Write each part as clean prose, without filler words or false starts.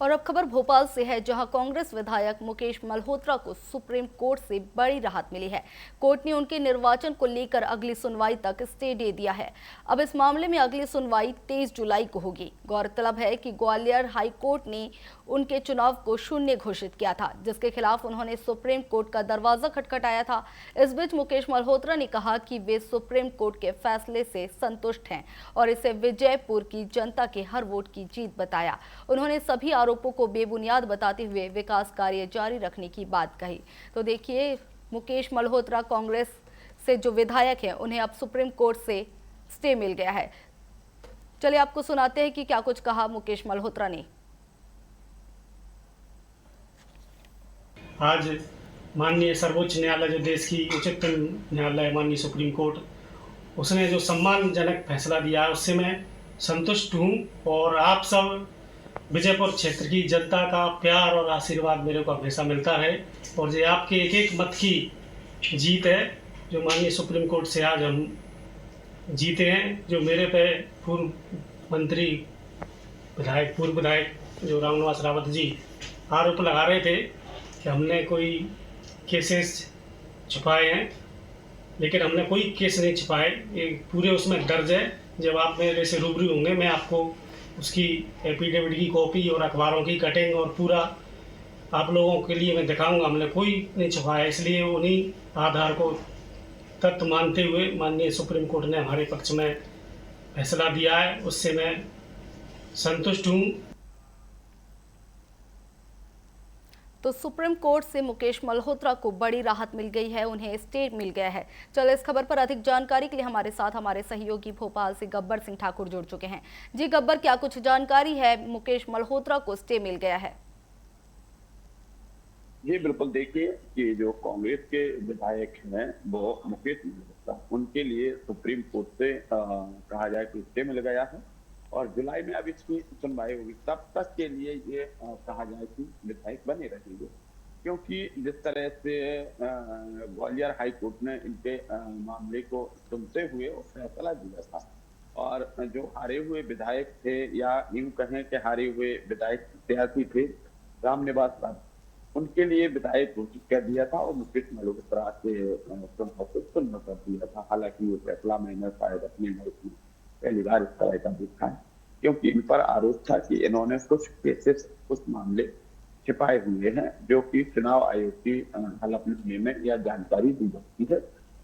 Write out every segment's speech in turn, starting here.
और अब खबर भोपाल से है, जहां कांग्रेस विधायक मुकेश मल्होत्रा को सुप्रीम कोर्ट से बड़ी राहत मिली है। कोर्ट ने उनके निर्वाचन को लेकर अगली सुनवाई तक स्टे दे दिया है। अब इस मामले में अगली सुनवाई 23 जुलाई को होगी। गौरतलब है कि ग्वालियर हाई कोर्ट ने उनके चुनाव को शून्य घोषित किया था, जिसके खिलाफ उन्होंने सुप्रीम कोर्ट का दरवाजा खटखटाया था। इस बीच मुकेश मल्होत्रा ने कहा कि वे सुप्रीम कोर्ट के फैसले से संतुष्ट हैं और इसे विजयपुर की जनता के हर वोट की जीत बताया। उन्होंने सभी आरोपों को बेबुनियाद बताते हुए विकास कार्य जारी रखने की बात कही। तो देखिए, मुकेश मल्होत्रा कांग्रेस से जो विधायक हैं, उन्हें अब सुप्रीम कोर्ट से स्टे मिल गया है। चलिए आपको सुनाते हैं कि क्या कुछ कहा मुकेश मल्होत्रा ने। आज माननीय सर्वोच्च न्यायालय, जो देश की उच्चतम न्यायालय है, माननीय सुप्रीम कोर्ट, उसने जो सम्मानजनक फैसला दिया है उससे मैं संतुष्ट हूँ। और आप सब विजयपुर क्षेत्र की जनता का प्यार और आशीर्वाद मेरे को हमेशा मिलता है और ये आपके एक एक मत की जीत है जो माननीय सुप्रीम कोर्ट से आज हम जीते हैं। जो मेरे पे पूर्व मंत्री पूर्व विधायक जो रामनिवास रावत जी आरोप लगा रहे थे कि हमने कोई केसेस छुपाए हैं, लेकिन हमने कोई केस नहीं छुपाए। ये पूरे उसमें दर्ज है। जब आप मेरे से रूबरू होंगे, मैं आपको उसकी एफिडेविट की कॉपी और अखबारों की कटिंग और पूरा आप लोगों के लिए मैं दिखाऊंगा। हमने कोई नहीं छुपाया। इसलिए उन्हीं आधार को तथ्य मानते हुए माननीय सुप्रीम कोर्ट ने हमारे पक्ष में फैसला दिया है, उससे मैं संतुष्ट हूँ। तो सुप्रीम कोर्ट से मुकेश मल्होत्रा को बड़ी राहत मिल गई है, उन्हें स्टे मिल गया है। चलो, इस खबर पर अधिक जानकारी के लिए हमारे साथ हमारे सहयोगी भोपाल से गब्बर सिंह ठाकुर जुड़ चुके हैं। जी गब्बर, क्या कुछ जानकारी है? मुकेश मल्होत्रा को स्टे मिल गया है। जी बिल्कुल, देखिए कि जो कांग्रेस के विधायक हैं वो मुकेश मल्होत्रा, उनके लिए सुप्रीम कोर्ट से कहा जाए कि स्टे मिल गया है और जुलाई में अब इसकी सुनवाई होगी। तब तक के लिए ये कहा जाए कि विधायक बने रहेंगे, क्योंकि जिस तरह से ग्वालियर हाई कोर्ट ने इनके मामले को सुनते हुए वो फैसला दिया था और जो हारे हुए विधायक थे, या यूं कहें कि हारे हुए विधायक प्रत्याशी थे रामनिवास रावत, उनके लिए विधायक घोषित कर दिया था और मुकेश मल्होत्रा के चुनाव को सुन्न कर दिया था। हालांकि ये फैसला मैंने शायद अपने लाइफ में पहली बार इस तरह का देखा है, क्योंकि इन पर आरोप था कि इन्होंने कुछ केसेस, कुछ मामले छिपाए हुए हैं जो कि चुनाव आयोग की हलफनामे में या जानकारी दी जाती है,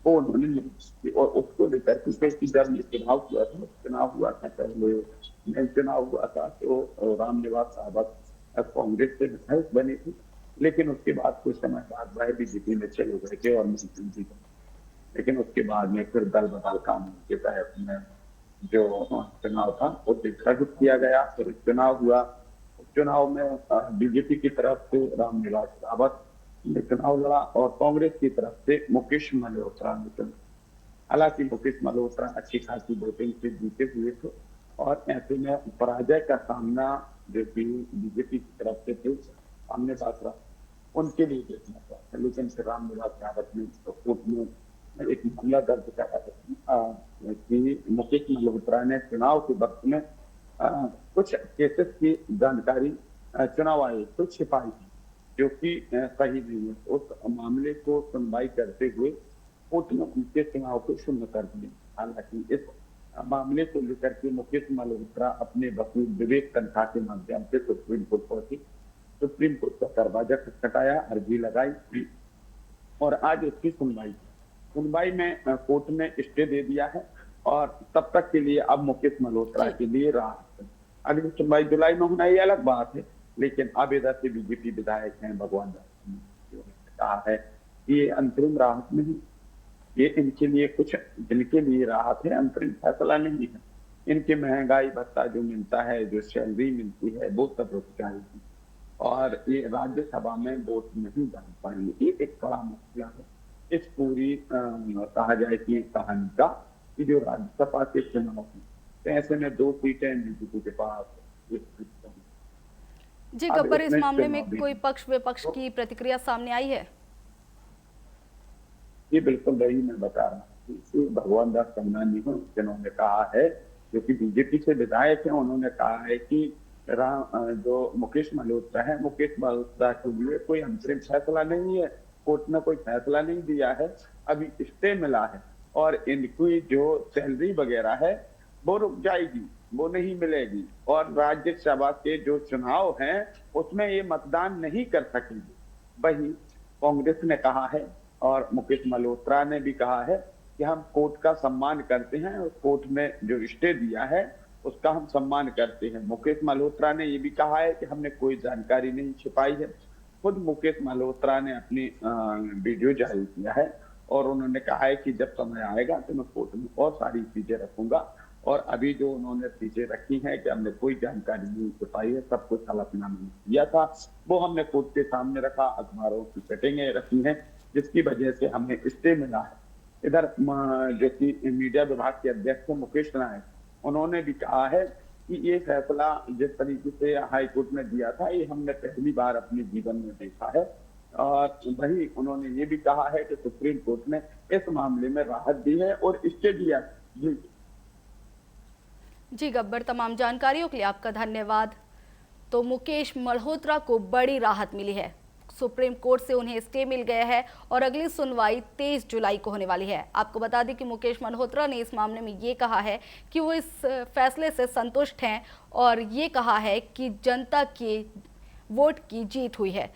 वो उन्होंने नहीं की। और उसको लेकर के जब ये चुनाव हुआ था पहले चुनाव हुआ था, तो रामनिवास रावत कांग्रेस से विधायक बने थे, लेकिन उसके बाद कुछ समय बाद वह बीजेपी में चले गए थे और मुख्यमंत्री बने। लेकिन उसके बाद में फिर दल बदल कानून के तहत में जो चुनाव था वो स्थगित किया गया। फिर चुनाव हुआ, चुनाव में बीजेपी की तरफ से रामनिवास रावत ने चुनाव लड़ा और कांग्रेस की तरफ से मुकेश मल्होत्रा ने चुनाव। हालांकि मुकेश मल्होत्रा अच्छी खासी वोटिंग से जीते हुए थे और ऐसे में पराजय का सामना जो कि बीजेपी की तरफ से थे सामने बात उनके लिए देखना था। लेकिन फिर रामनिवास रावत ने कोर्ट में एक मामला दर्ज करा कि मुकेश मल्होत्रा ने चुनाव के वक्त में कुछ केसेस की जानकारी चुनाव आयोग को छिपाई थी, जो कि सही नहीं है। उस मामले को सुनवाई करते हुए कोर्ट ने उनके चुनाव को शून्य कर दिया। हालांकि इस मामले को लेकर के मुकेश मल्होत्रा अपने वकील विवेक तनखा के माध्यम से सुप्रीम कोर्ट पहुंची। सुप्रीम कोर्ट का दरवाजा खटखटाया, अर्जी लगाई और आज उसकी सुनवाई में कोर्ट ने स्टे दे दिया है और तब तक के लिए अब मुकेश मल्होत्रा के लिए राहत है। अगली सुनवाई जुलाई में होना ये अलग बात है, लेकिन अब इधर से बीजेपी विधायक हैं भगवान दास कहा है कि ये अंतरिम राहत नहीं, ये इनके लिए कुछ जिनके लिए राहत है, अंतरिम फैसला नहीं है। इनकी महंगाई भत्ता जो मिलता है, जो सैलरी मिलती है, वो सब रुक जाएगी और ये राज्यसभा में वोट नहीं डाल पाएंगे। ये एक बड़ा मसला है इस पूरी कहा जाए कि कहानी का, कि जो राज्यसभा के चुनाव है, तो ऐसे में 2 सीटें बीजेपी के पास। जी गब्बर, इस मामले में कोई पक्ष विपक्ष की प्रतिक्रिया सामने आई है? ये बिल्कुल वही मैं बता रहा हूँ। भगवान दास कमनानी जिन्होंने कहा है, जो कि बीजेपी से विधायक है, उन्होंने कहा है कि जो मुकेश मल्होत्रा है, मुकेश मल्होत्रा के लिए कोई अंतरिम फैसला नहीं है, कोर्ट ने कोई फैसला नहीं दिया है, अभी स्टे मिला है और इनकी जो सैलरी वगैरह है वो रुक जाएगी, वो नहीं मिलेगी और राज्यसभा के जो चुनाव हैं उसमें ये मतदान नहीं कर सकेंगे। वही कांग्रेस ने कहा है और मुकेश मल्होत्रा ने भी कहा है कि हम कोर्ट का सम्मान करते हैं और कोर्ट ने जो स्टे दिया है उसका हम सम्मान करते हैं। मुकेश मल्होत्रा ने ये भी कहा है कि हमने कोई जानकारी नहीं छिपाई है। खुद मुकेश मल्होत्रा ने अपनी वीडियो जारी किया है और उन्होंने कहा है कि जब समय आएगा तो मैं कोर्ट में और सारी चीजें रखूंगा और अभी जो उन्होंने चीजें रखी हैं कि हमने कोई जानकारी नहीं छिपाई है, सब कुछ हलफनामा किया था, वो हमने कोर्ट के सामने रखा, अखबारों की कटिंगें रखी हैं जिसकी वजह से हमें स्टे मिला है। इधर जो कि मीडिया विभाग के अध्यक्ष मुकेश नायक, उन्होंने भी कहा है कि ये फैसला जिस तरीके से हाई कोर्ट ने दिया था ये हमने पहली बार अपने जीवन में देखा है और वही उन्होंने ये भी कहा है कि सुप्रीम कोर्ट ने इस मामले में राहत दी है और स्टे दिया। जी गब्बर, तमाम जानकारियों के लिए आपका धन्यवाद। तो मुकेश मल्होत्रा को बड़ी राहत मिली है, सुप्रीम कोर्ट से उन्हें स्टे मिल गया है और अगली सुनवाई 23 जुलाई को होने वाली है। आपको बता दें कि मुकेश मल्होत्रा ने इस मामले में ये कहा है कि वो इस फैसले से संतुष्ट हैं और ये कहा है कि जनता के वोट की जीत हुई है।